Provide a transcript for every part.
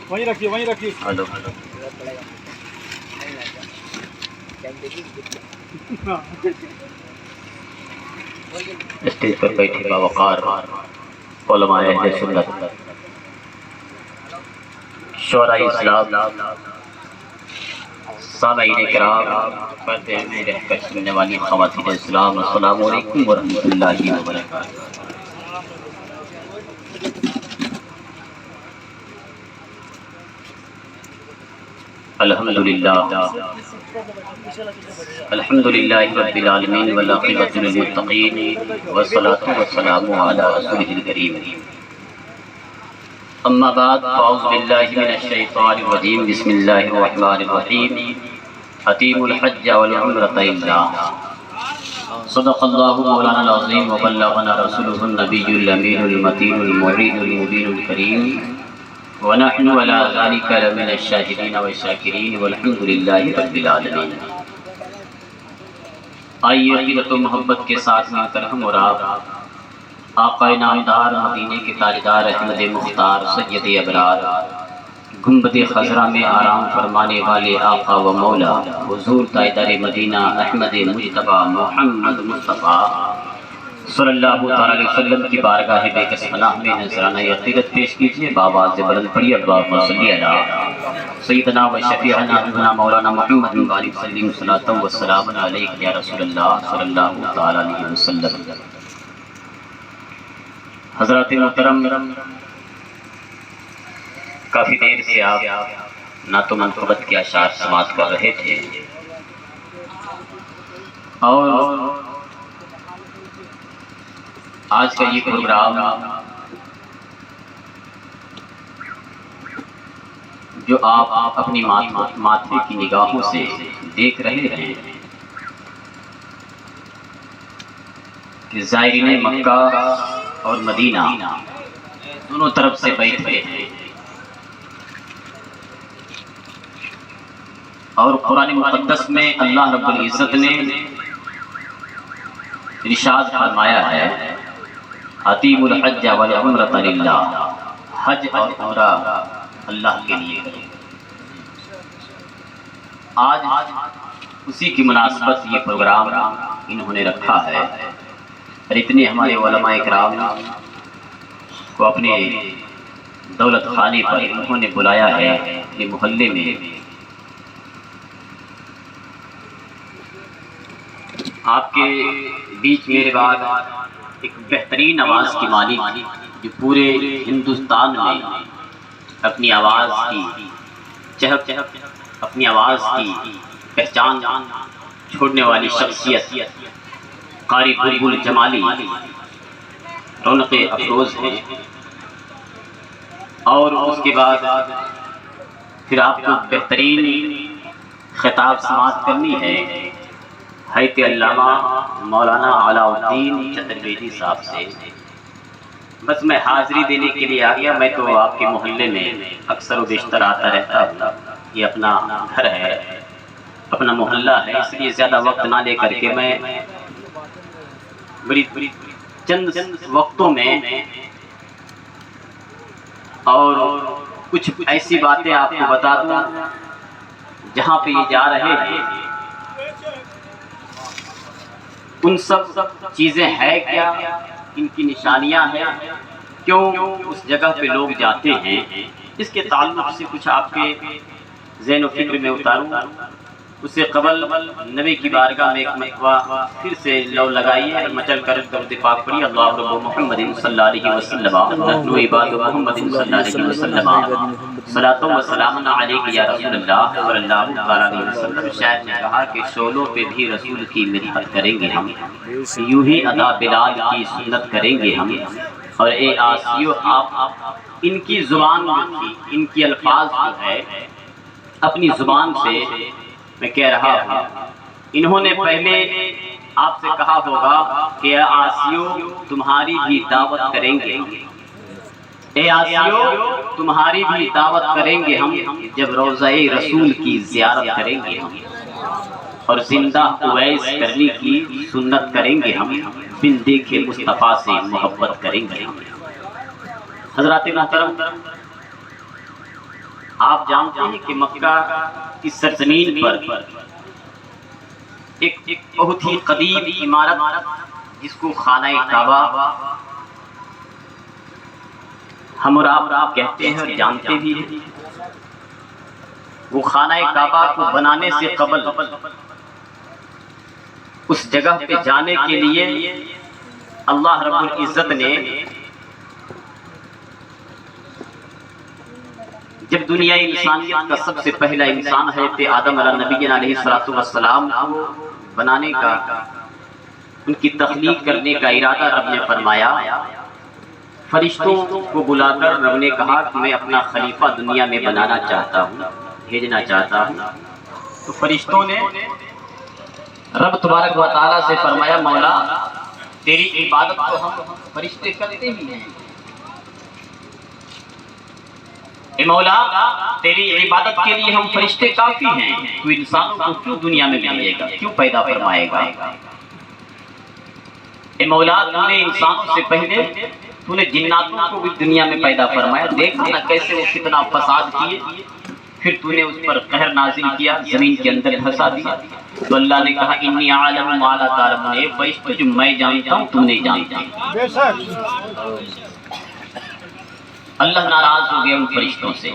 وہیں رکھیے وہیں رکھیے. ہلو اسٹیج پر بیٹھے باوقار علماء اہل سنت، شعراء اسلام، سامعین کرام، پردے میں رہ کر سننے والی خواتین اسلام، السلام علیکم ورحمۃ اللہ وبرکاتہ. الحمدللہ رب العالمین والعاقبۃ للمتقین والصلاة والسلام علی رسولہ الکریم. اما بعد فاعوذ باللہ من الشیطان الرجیم. بسم اللہ الرحمن الرحیم. اتیموا الحج والعمرۃ للہ. صدق اللہ مولانا العظیم وبلغنا رسولہ النبی الامین المتین المعین المبین الکریم. ونحن على ذلك لمن الشاهدين والشاکرین والحمد للہ رب العالمین. آئیے عقیدت و محبت کے ساتھ مل کر ہم اور آپ آقا نامدار مدینے کے تاجدار احمد مختار سید ابرار گنبد خضرا میں آرام فرمانے والے آقا و مولا حضور تاجدار مدینہ احمد مجتبی محمد مصطفیٰ صلی اللہ تعالیٰ علیہ وسلم کی بارگاہ بے کس پناہ میں نذرانہ عقیدت پیش کیجیے. بآواز بلند پڑھیے اللہم صلی علی سیدنا و شفیعنا حبیبنا مولانا محمد وآلہ وسلم صلاۃ و سلام علیک یا رسول اللہ صلی اللہ تعالیٰ علیہ وسلم. حضرات محترم، کافی دیر سے آپ نعت و منقبت کے اشعار سماعت کر رہے تھے اور آج کا یہ پروگرام جو آپ اپنی ماتھے کی نگاہوں سے دیکھ رہے ہیں کہ زائرین مکہ اور مدینہ دونوں طرف سے بیٹھے ہیں اور قرآن مقدس میں اللہ رب العزت نے ارشاد فرمایا ہے اتیموا الحج والعمرۃ للہ. حج اور عمرہ اللہ کے لیے کرو. آج اسی کی مناسبت یہ پروگرام انہوں نے رکھا ہے اور اتنے ہمارے علماء اکرام کو اپنے دولت خانے پر انہوں نے بلایا ہے اپنے محلے میں. آپ کے بیچ میرے بعد ایک بہترین آواز کی مالک جو پورے ہندوستان میں اپنی آواز کی چہک، اپنی آواز کی پہچان چھوڑنے والی شخصیت قاری بلبل جمالی رونق افروز ہے. اور اس کے بعد پھر آپ کو بہترین خطاب سماعت کرنی ہے حیث علامہ مولانا علاء الدین چترویدی صاحب سے. بس میں حاضری دینے کے لیے آ گیا. میں تو آپ کے محلے میں اکثر و بیشتر آتا رہتا ہوں. یہ اپنا گھر ہے، اپنا محلہ ہے، اس لیے زیادہ وقت نہ لے کر کے میں بڑی چند وقتوں میں اور کچھ ایسی باتیں آپ کو بتا دوں جہاں پہ یہ جا رہے ہیں ان سب چیزیں ہیں کیا، ان کی نشانیاں ہیں، کیوں اس جگہ پہ لوگ جاتے ہیں، اس کے تعلق سے کچھ آپ کے ذہن و فکر میں اتاروں. اس سے قبل نبی کی بارگاہ میں ایک مرتبہ پھر سے لو لگائیے اور مچل کر درود پاک پڑھیے. اللہ رب محمد صلی اللہ علیہ وسلم نحن عباد محمد صلی اللہ علیہ وسلم صلاۃ و سلام علیک یا رسول اللہ صلی اللہ تعالیٰ علیہ وسلم. شاید نے کہا کہ شعلوں پہ بھی رسول کی مدحت کریں گے ہم، یوں ہی ادا بلال کی سنت کریں گے ہم. اور اے آسیو آپ ان کی زبان کی، ان کی الفاظ جو ہے اپنی زبان سے میں کہہ رہا ہوں. انہوں نے پہلے آپ سے کہا ہوگا کہ اے آسیو تمہاری بھی دعوت کریں گے، اے آسیو تمہاری بھی دعوت کریں گے ہم جب روضہ رسول کی زیارت کریں گے ہم، اور زندہ اویس کرنے کی سنت کریں گے ہم، بن دیکھے مصطفیٰ سے محبت کریں گے ہم۔ حضرات محترم، آپ جانتے ہیں کہ مکہ کی سرزمین پر ایک بہت ہی قدیم عمارت جس کو خانہ کعبہ ہم اور آپ کہتے ہیں اور جانتے بھی ہیں، وہ خانہ کعبہ کو بنانے سے قبل اس جگہ پہ جانے کے لیے اللہ رب العزت نے جب دنیا انسانیت کا سب سے پہلا انسان حضرت آدم علیہ نبینا علیہ السلام کو بنانے کا، ان کی تخلیق کرنے کا ارادہ رب نے فرمایا، فرشتوں کو بلا کر رب نے کہا کہ میں اپنا خلیفہ دنیا میں بنانا چاہتا ہوں، بھیجنا چاہتا ہوں۔ تو فرشتوں نے رب تبارک و تعالیٰ سے فرمایا، مولا تیری عبادت تو ہم فرشتے کرتے ہی ہیں، اے مولا تیری عبادت کے لیے ہم فرشتے کافی ہیں، تو انسانوں کو کیوں دنیا میں بھیجے گا، کیوں پیدا فرمائے گا؟ اے مولا تو نے انسانوں سے پہلے تو نے جناتوں کو بھی دنیا میں پیدا فرمایا، دیکھا نا کیسے وہ کتنا فساد کیے، پھر تو نے اس پر قہر نازل کیا، زمین کے اندر دھسا دیا۔ تو اللہ نے کہا انی عالم ما لا تعلمون، اے فرشتے جو میں جانتا ہوں تم نہیں جانتے۔ بے شک اللہ ناراض ہو گیا ان فرشتوں سے۔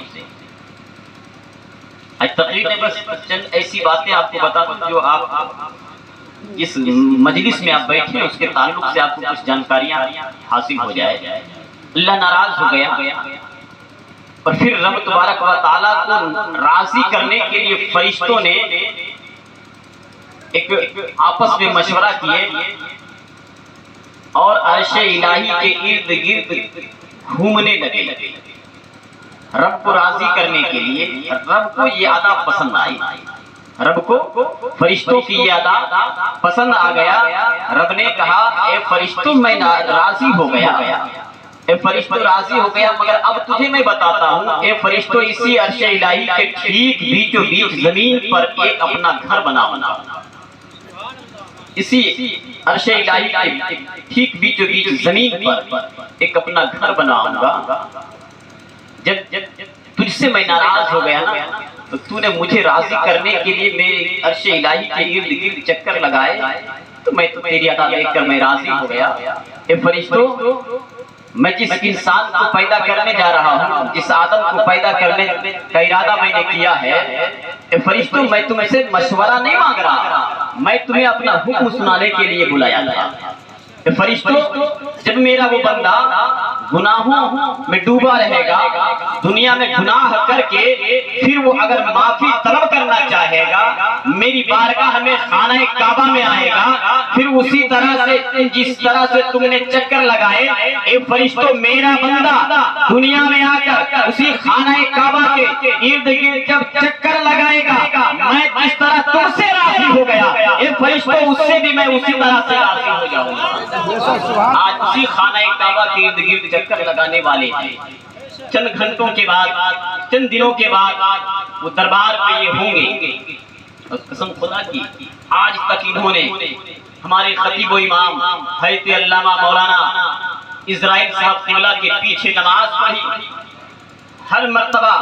آج تقریر میں بس چند ایسی باتیں آپ کو بتا دوں جو آپ اس مجلس میں آپ بیٹھے ہیں اس کے تعلق سے آپ کو کچھ جانکاریاں حاصل ہو جائے۔ اللہ ناراض ہو گیا اور پھر رب تبارک و تعالیٰ کو راضی کرنے کے لیے فرشتوں نے ایک آپس میں مشورہ کیے اور عرش الہی کے ارد گرد گھومنے لگے۔ رب کو راضی کرنے کے لیے رب کو یہ ادا پسند آئی، رب کو فرشتوں کی یہ ادا پسند آ گیا۔ رب نے کہا اے فرشتوں میں راضی ہو گیا، اے فرشتوں راضی ہو گیا، مگر اب تجھے میں بتاتا ہوں اے فرشتوں اسی عرش الہی کے ٹھیک بیچوں بیچ زمین پر ایک اپنا گھر بناؤں گا، اسی عرش الہی کے ٹھیک بیچوں بیچ زمین پر ایک اپنا گھر بناؤں گا۔ جب تجھ سے میں ناراض ہو گیا نا تو تو نے مجھے راضی کرنے کے لیے میرے عرش الہی کے ارد گرد چکر لگائے، تو میں تو تیری ادا دیکھ کر میں راضی ہو گیا۔ اے فرشتوں میں جس انسان کو پیدا کرنے جا رہا ہوں، جس آدم کو پیدا کرنے کا ارادہ میں نے کیا ہے، اے فرشتوں میں تم سے مشورہ نہیں مانگ رہا، میں تمہیں اپنا حکم سنانے کے لیے بلایا تھا۔ اے فرشتوں جب میرا وہ بندہ گناہوں میں ڈوبا رہے گا، دنیا میں گناہ کر کے پھر وہ اگر معافی طلب کرنا چاہے گا، میری بارگاہ میں خانہ کعبہ میں آئے گا، پھر اسی طرح سے جس طرح سے تم نے چکر لگائے، اے فرشتوں میرا بندہ دنیا میں آ کر اسی خانہ کعبہ کے ارد گرد جب چکر لگائے گا، میں جس طرح تم سے راضی ہو گیا، اے فرشتوں اس سے بھی میں اسی طرح سے راضی ہو جاؤں گا۔ آج اسی خانہ کعبہ کے ارد گرد چکر لگانے والے ہیں، چند گھنٹوں کے بعد، چند دنوں کے بعد وہ دربار میں یہ ہوں گے، اور قسم خدا کی آج تک انہوں نے ہمارے خطیب و امام حضرت علامہ مولانا اسرائیل صاحب قبلہ کے پیچھے نماز پڑھی، ہر مرتبہ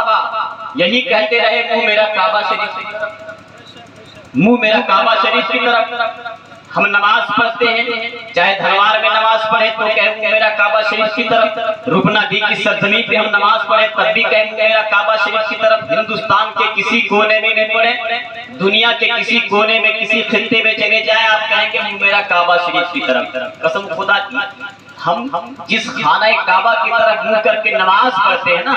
یہی کہتے رہے منہ میرا کعبہ شریف کی طرف، منہ میرا کعبہ شریف کی طرف۔ ہم نماز پڑھتے ہیں، چاہے دھنوار میں نماز پڑھے تو کہوں میرا کعبہ شریف کی طرف، رکنادی کی سرزمین پہ ہم نماز پڑھے تب بھی کہوں میرا کعبہ شریف کی طرف، ہندوستان کے کسی کونے میں نہیں پڑھے، دنیا کے کسی کونے میں کسی خطے میں چلے جائیں آپ کہیں گے میرا کعبہ شریف کی طرف۔ قسم خدا کی ہم جس خانہ کعبہ کی طرف منہ کر کے نماز پڑھتے ہیں نا،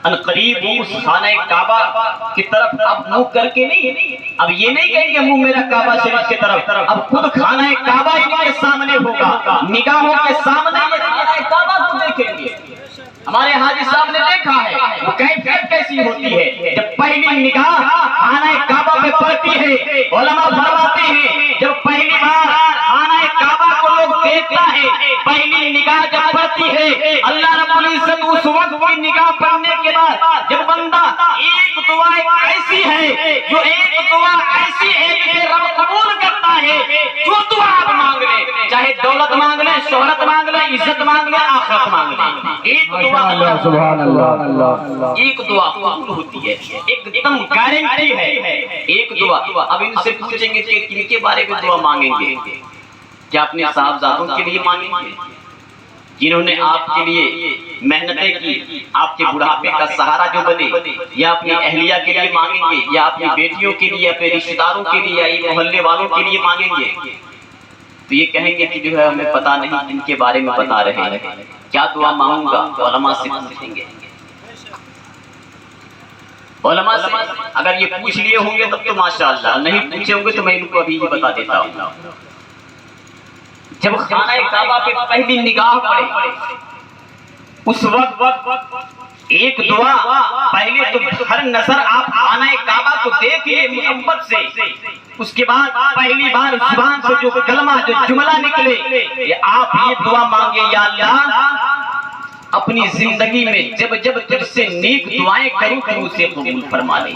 ان قریب اس خانہ کعبہ کی طرف اب منہ کر کے نہیں، اب یہ نہیں کہیں گے منہ میرا کعبہ شریف کی طرف، اب خود خانہ کعبہ ہمارے سامنے ہوگا، نگاہوں کے سامنے یہ خانہ کعبہ کو دیکھیں گے۔ ہمارے حاجی صاحب نے دیکھا ہے وہ کیفیت کیسی ہوتی ہے جب پہلی نگاہ خانہ کعبہ پہ پڑتی ہے۔ علماء فرماتے ہیں جب پہلی بار خانہ کعبہ کو لوگ دیکھتا ہے، پہلی نگاہ جب پڑتی ہے اللہ رب العزت اس وقت کی نگاہ پڑنے کے بعد جب بندہ ایک دعا ایسی ہے جو ایک دعا ایسی ہے جسے رب قبول کرتا ہے، جو دعا آپ مانگ لیں، چاہے دولت مانگ لیں، شہرت مانگ لیں، عزت مانگ لیں، آخرت مانگ لیں، ایک دعا سبحان اللہ ایک دعا قبول ہوتی ہے، ایک دم گارنٹی ہے ایک دعا۔ اب ان سے پوچھیں گے کہ کن کے بارے میں دعا مانگیں گے؟ کیا اپنے صاحبزادوں کے لیے مانگیں گے جنہوں نے آپ کے لیے محنتیں کی، آپ کے بڑھاپے کا سہارا جو بنے، یا اپنی اہلیہ کے لیے مانگیں گے، یا اپنی بیٹیوں کے لیے، اپنے رشتہ داروں کے لیے، یا محلے والوں کے لیے مانگیں گے؟ تو یہ کہیں گے کہ جو ہے ہمیں پتہ نہیں، ان کے بارے میں بتا رہے ہیں، کیا دعا مانگوں گا؟ تو علماء سے پوچھیں گے، علماء سے اگر یہ پوچھ لیے ہوں گے تب تو ماشاءاللہ، نہیں پوچھے ہوں گے تو میں ان کو ابھی ہی بتا دیتا ہوں۔ جب خانہ کعبہ پہ پہلی نگاہ پڑے اس وقت ایک دعا، پہلے تو ہر نظر آپ خانہ کعبہ کو دیکھئے محبت سے، اس کے بعد پہلی بار زبان سے جو کلمہ جو جملہ نکلے کہ آپ یہ دعا مانگے، یا اللہ اپنی زندگی میں جب جب تجھ سے نیک دعائیں کروں تو اسے قبول فرما لے۔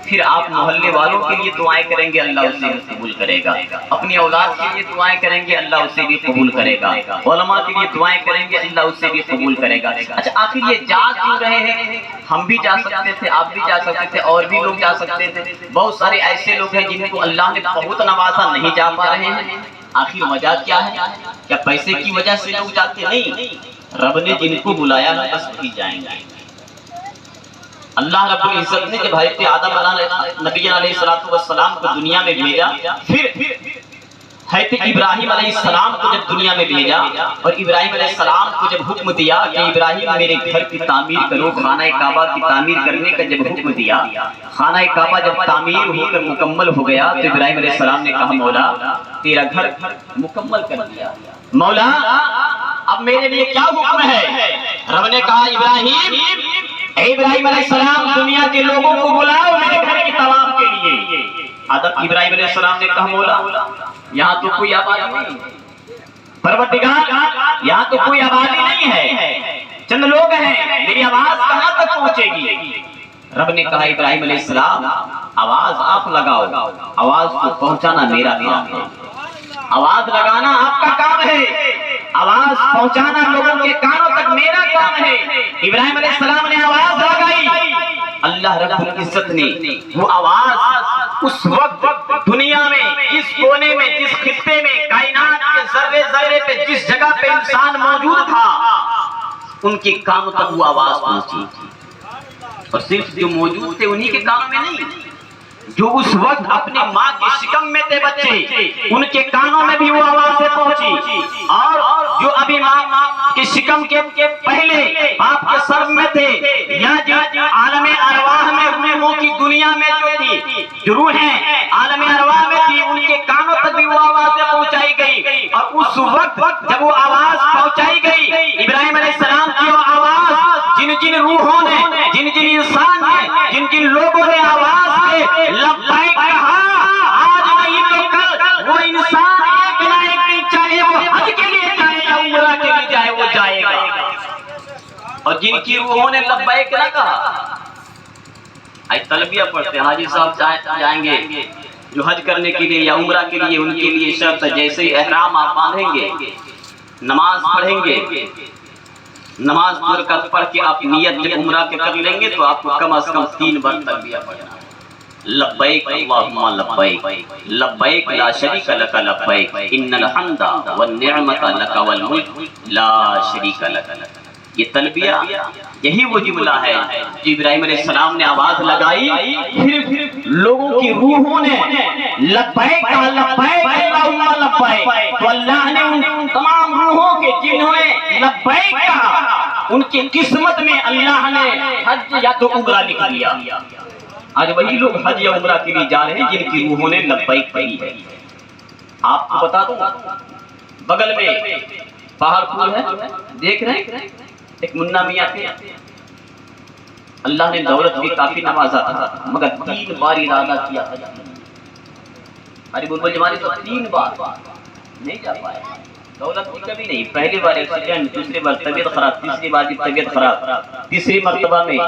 پھر آپ محلے والوں کے لیے دعائیں کریں گے، اللہ اسے بھی قبول کرے گا، اپنی اولاد کے لیے دعائیں کریں گے، اللہ اسے بھی قبول کرے گا، علماء کے لیے دعائیں کریں گے، اللہ اسے بھی قبول کرے گا۔ اچھا آخر یہ جا کیوں رہے ہیں؟ ہم بھی جا سکتے تھے، آپ بھی جا سکتے تھے، اور بھی لوگ جا سکتے تھے، بہت سارے ایسے لوگ ہیں جن کو اللہ نے بہت نوازا، نہیں جا پا رہے ہیں۔ آخر وجہ کیا ہے؟ کیا پیسے کی وجہ سے لوگ جاتے نہیں؟ رب نے جن کو بلایا ہے بس وہی جائیں گے۔ اللہ رب العزت نے جب حضرت آدم نبی علیہ السلام کو دنیا میں بھیجا، پھر حضرت ابراہیم علیہ السلام کو جب دنیا میں بھیجا، اور ابراہیم علیہ السلام کو جب حکم دیا کہ ابراہیم میرے گھر کی تعمیر کرو، خانہ کعبہ کی تعمیر کرنے کا جب حکم دیا، خانہ کعبہ جب تعمیر ہو کر مکمل ہو گیا تو ابراہیم علیہ السلام نے کہا مولا تیرا گھر مکمل کر دیا، مولا اب میرے لیے کیا حکم ہے؟ رب نے کہا ابراہیم علیہ السلام دنیا کے لوگوں کو بلاؤ میرے گھر کی طواف کے لیے۔ ابراہیم علیہ السلام نے کہا مولا یہاں تو کوئی آبادی نہیں، پروردگار یہاں تو کوئی آبادی نہیں ہے، چند لوگ ہیں، میری آواز کہاں تک پہنچے گی؟ رب نے کہا ابراہیم علیہ السلام آواز آپ لگاؤ، آواز کو پہنچانا میرا کام ہے، آواز لگانا آپ کا کام ہے، آواز پہنچانا لوگوں کے کانوں تک میرا کام ہے۔ ابراہیم علیہ السلام نے آواز لگائی، اللہ رب العزت نے وہ آواز اس وقت دنیا میں جس کونے میں، جس خطے میں، کائنات کے ذرے ذرے پہ جس جگہ پہ انسان موجود تھا ان کے کانوں تک وہ آواز پہنچی، اور صرف جو موجود تھے انہی کے کانوں میں نہیں، جو اس وقت اپنی ماں کی شکم میں تھے بچے ان کے کانوں میں بھی وہ آوازیں پہنچی، اور جو ابھی ماں کی شکم کے پہلے باپ کے سر میں تھے، یا جو عالم ارواح میں روحوں کی دنیا میں جو تھی، جو روحیں عالم ارواح میں تھی ان کے کانوں تک بھی وہ آوازیں پہنچائی گئی، اور اس وقت جب وہ آواز پہنچائی گئی ابراہیم علیہ السلام کی وہ آواز جن جن روحوں نے، جن جن انسان نے، جن جن لوگوں نے آواز کے لبیک کہا، آج نہیں تو کل وہ انسان ایک نہ ایک دن چاہے وہ حج کے لیے جائے یا عمرہ کے لیے جائے وہ جائے گا، اور جن کی روحوں نے لبیک نہ کہا، آج تلبیہ پڑھتے ہیں حاجی صاحب جائیں گے جو حج کرنے کے لیے یا عمرہ کے لیے، ان کے لیے شرط ہے جیسے ہی احرام آپ باندھیں گے، نماز پڑھیں گے، نماز پڑھ کے آپ نیت جب عمرہ کے کر لیں گے تو آپ کو کم از کم 3 بار تلبیہ پڑھنا ہے، لبیک اللہم لبیک لبیک لا شریک لک لبیک ان الحمد والنعمت لک والملک لا شریک لک۔ یہ تلبیہ یہی وہ جملہ ہے جو ابراہیم علیہ السلام نے آواز لگائی، پھر لوگوں کی روحوں نے لبیک کہا، لبیک اللہم لبیک، تو اللہ نے ان تمام روحوں کے جنہوں نے لبیک کہا ان کی قسمت میں اللہ نے حج یا تو عمرہ لکھ دیا۔ آج وہی لوگ حج یا عمرہ کے لیے جا رہے ہیں جن کی روحوں نے لبیک کہی ہے۔ آپ کو بتا دوں بغل میں پہاڑ پور ہے، دیکھ رہے ہیں ایک منا میاں تھے، اللہ نے دولت بھی کافی نوازا تھا، مگر 3 بار ارادہ کیا، ارے بلبل جمالی تو 3 بار نہیں جا پائے. دولت کی کمی نہیں. پہلی بار ایکسیڈنٹ, دوسری بار طبیعت خراب, تیسری بار بھی طبیعت خراب, تیسری مرتبہ میں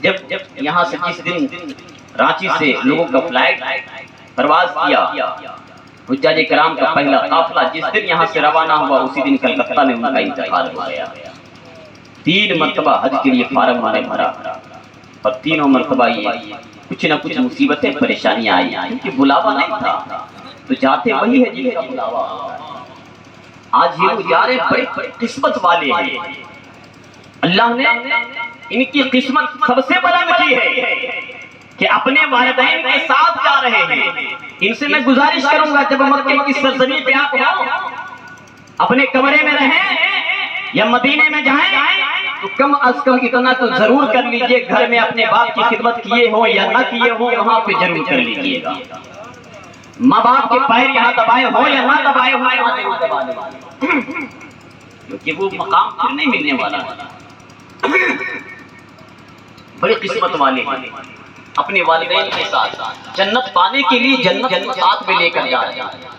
جب یہاں سے جس دن رانچی سے لوگوں کا فلائٹ پرواز کیا, حجاج کرام کا پہلا قافلہ جس دن یہاں سے روانہ ہوا, اسی دن کلکتہ میں ان کا انتقال ہو گیا. 3 مرتبہ حج کے لیے فارم انہوں نے بھرا, اور تینوں مرتبہ یہ کچھ نہ کچھ مصیبتیں پریشانیاں آئی, کیونکہ بلاوا نہیں تھا. تو جاتے وہی ہے جن کا بلاوا. آج یہ جا رہے بڑی قسمت والے ہیں. اللہ نے ان کی قسمت سب سے بلند کی ہے کہ اپنے والدین کے ساتھ جا رہے ہیں. ان سے میں گزارش کروں گا جب مکے کی سرزمین پہ آپ ہو, اپنے کمرے میں رہیں یا مدینے میں جائیں, تو کم از کم اتنا تو ضرور کر لیجئے, گھر میں اپنے باپ کی خدمت کیے ہو یا نہ کیے ہو, وہاں پہ ضرور کر لیجئے گا. ماں باپ کے پیر یہاں دبائے ہو یا نہ دبائے ہو, کیونکہ وہ مقام پھر نہیں ملنے والا. بڑی قسمت والے ہیں اپنے والدین کے ساتھ. جنت پانے کے لیے جنت ساتھ میں لے کر جا رہے ہیں.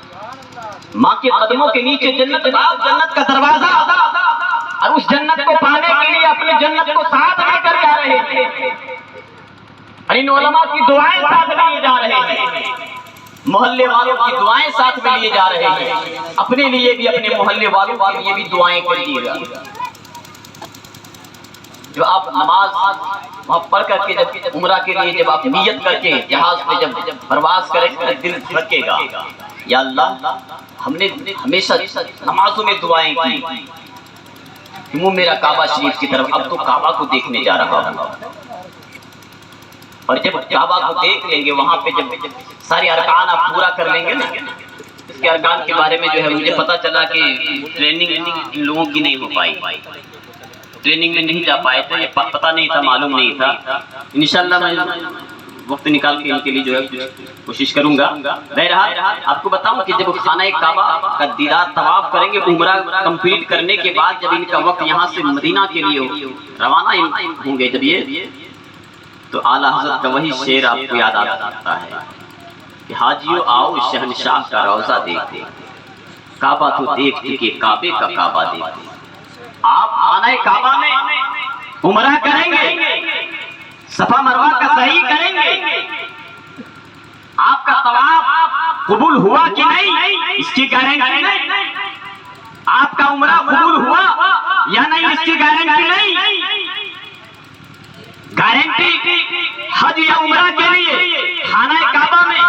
ماں کے قدموں کے نیچے جنت کا دروازہ, اور اس جنت کو پانے کے لیے اپنے جنت کو ساتھ لے کر جا رہے ہیں. اور ان علماء کی دعائیں ساتھ لیے جا رہے ہیں, محلے والوں کی دعائیں ساتھ میں لیے جا رہے ہیں. اپنے لیے بھی, اپنے محلے والوں کے لیے بھی دعائیں کریے گا. جو آپ نماز وہاں پڑھ کر کے جب عمرہ کے لیے جب آپ نیت کر کے جہاز پہ جب پرواز کریں گے, دل دھڑکے گا, یا اللہ ہم نے ہمیشہ نمازوں میں دعائیں کی, منہ میرا کعبہ شریف کی طرف, اب تو کعبہ کو دیکھنے جا رہا ہوں. اور جب کعبہ کو دیکھ لیں گے, وہاں پہ جب سارے ارکان آپ پورا کر لیں گے نا, اس کے ارکان کے بارے میں جو ہے مجھے پتا چلا کہ ٹریننگ ان لوگوں کی نہیں ہو پائی, ٹریننگ میں نہیں جا پائے تھے, یہ پتہ نہیں تھا, معلوم نہیں تھا. انشاءاللہ میں وقت نکال کے ان کے لیے جو ہے کوشش کروں گا. بہرحال آپ کو بتاؤں کہ جب خانہ کعبہ کا دیدار طواف کریں گے, عمرہ کمپلیٹ کرنے کے بعد جب ان کا وقت یہاں سے مدینہ کے لیے روانہ ہوں گے, جب یہ تو اعلیٰ حضرت کا وہی شعر آپ کو یاد آتا ہے کہ حاجیو آؤ شہنشاہ کا روضہ دیکھتے, کعبہ تو دیکھتے کہ کعبے کا کعبہ دیکھتے. آپ خانہ کعبہ میں عمرہ کریں گے, صفا مروہ کا صحیح کریں گے, آپ کا طواف قبول ہوا کہ نہیں اس کی گارنٹی نہیں, آپ کا عمرہ قبول ہوا یا نہیں اس کی گارنٹی نہیں. گارنٹی حج یا عمرہ کے لیے خانہ کعبہ میں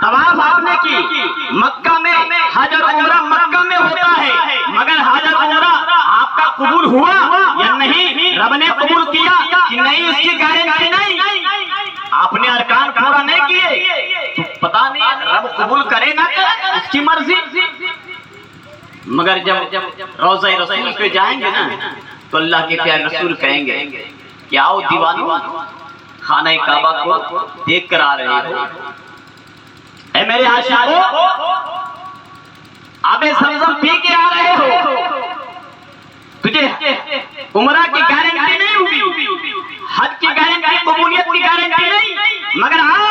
طواف آپ نے کی, مکہ میں حج اور عمرہ مکہ میں ہوتا ہے, مگر حج اور عمرہ آپ کا قبول ہوا یا نہیں, رب نے قبول کیا کہ نہیں, اس کی گارنٹی نہیں. آپ نے ارکان پورا نہیں کیے تو پتہ نہیں رب قبول کرے گا اس کی مرضی. مگر جب روضہ رسول پہ جائیں گے نا, تو اللہ کے پیارے رسول کہیں گے کہ آؤ دیوانو, خانہ کعبہ کو دیکھ کر آ رہے ہو, اے میرے عاشقو آب زمزم پی کے آ رہے ہو, تجھے عمرہ کی گارنٹی نہیں ہوئی, حج کی گارنٹی, قبولیت کی گارنٹی نہیں, مگر آؤ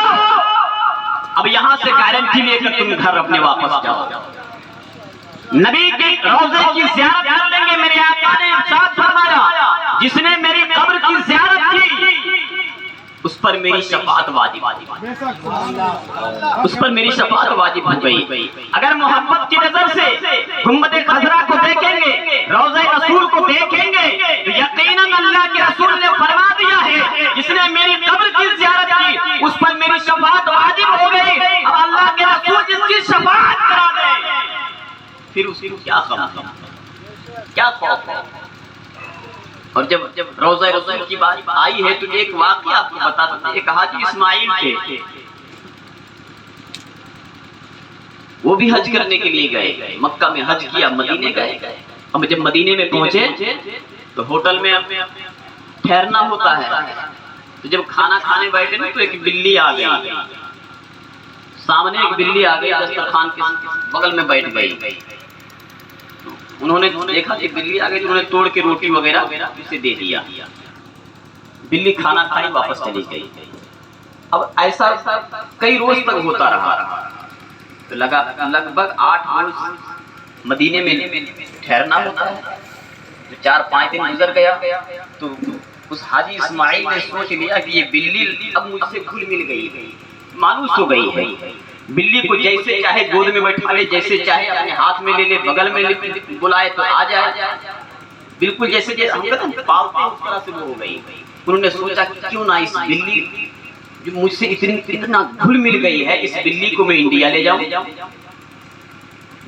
اب یہاں سے گارنٹی لے کر تم گھر اپنے واپس جاؤ. نبی کے روضے کی زیارت کر لیں گے. میرے آقا نے ارشاد فرمایا, جس نے میری قبر کی زیارت کی اس پر میری شفاعت واجب, اس پر میری شفاعت واجب ہو گئی. اگر محبت کی نظر سے گنبد خضرا کو دیکھیں گے, روضہ رسول کو دیکھیں گے, تو یقیناً اللہ کے رسول نے فرما دیا ہے جس نے میری قبر کی زیارت کی اس پر میری شفاعت واجب ہو گئی. اب اللہ کے رسول جس کی شفاعت کرا دے پھر اس کو کیا غم, کیا خوف ہے. اور جب روضہ رسول کی بات آئی ہے تو ایک واقعہ آپ کو بتاتا تھا. ایک حاجی اسماعیل تھے, وہ بھی حج کرنے کے لیے گئے, مکہ میں حج کیا, مدینے گئے. اب جب مدینے میں پہنچے تو ہوٹل میں ٹھہرنا ہوتا ہے, تو جب کھانا کھانے بیٹھے نا تو ایک بلی آ گئی, سامنے ایک بلی آ گئی, دسترخوان کے بغل میں بیٹھ گئی. انہوں نے دیکھا کہ بلی آ گئی تو انہوں نے توڑ کے روٹی وغیرہ اسے دے دیا. بلی کھانا کھائی واپس چلی گئی. اب ایسا کئی روز تک ہوتا رہا. تو لگ بھگ 8 روز مدینے میں ٹھہرنا ہوتا ہے. تو 4-5 دن گزر گیا تو اس حاجی اسماعیل نے سوچ لیا کہ یہ بلی اب مجھ سے گھل مل گئی، مانوس ہو گئی ہے. بلی کو جیسے چاہے گود میں بیٹھا لے، جیسے چاہے اپنے ہاتھ میں لے لے، بغل میں بلائے تو آ جائے، بالکل جیسے ہم کہتے ہیں پالتے ہیں اس طرح سے وہ ہو گئی. انہوں نے سوچا کہ کیوں نہ اس بلی جو مجھ سے اتنا گھل مل گئی ہے، اس بلی کو میں انڈیا لے جاؤں،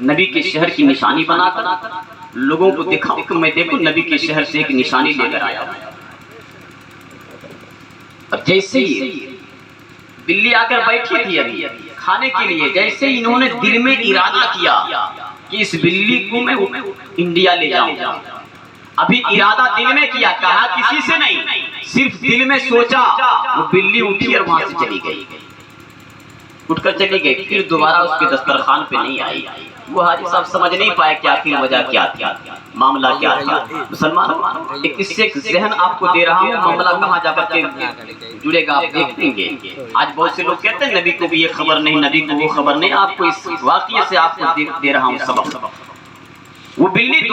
نبی کے شہر کی نشانی بنا کر لوگوں کو دکھاؤں کہ میں دیکھو نبی کے شہر سے ایک نشانی لے کر آیا ہوں. اور جیسے ہی بلی آ کر بیٹھی تھی ابھی کھانے کے لیے، جیسے ہی انہوں نے دل میں ارادہ کیا کہ اس بلی کو میں انڈیا لے جاؤں، ابھی ارادہ دل میں کیا، کہا کسی سے نہیں، صرف دل میں سوچا، وہ بلی اٹھی اور وہاں سے چلی گئی، اٹھ کر چلی گئی. پھر دوبارہ اس کے دسترخوان پہ نہیں آئی. وہ حاجی صاحب سمجھ نہیں پائے کہ آخر وجہ کیا تھی، معاملہ کیا تھا. مسلمان ایک اس سے ذہن آپ کو دے رہا ہوں، معاملہ کہاں جا کر کے جڑے گا آپ دیکھ لیں گے. آج بہت سے لوگ کہتے ہیں نبی کو بھی یہ خبر نہیں، نبی کو وہ خبر نہیں. آپ کو اس واقعے سے آپ کو دے رہا ہوں سبق. وہ بلی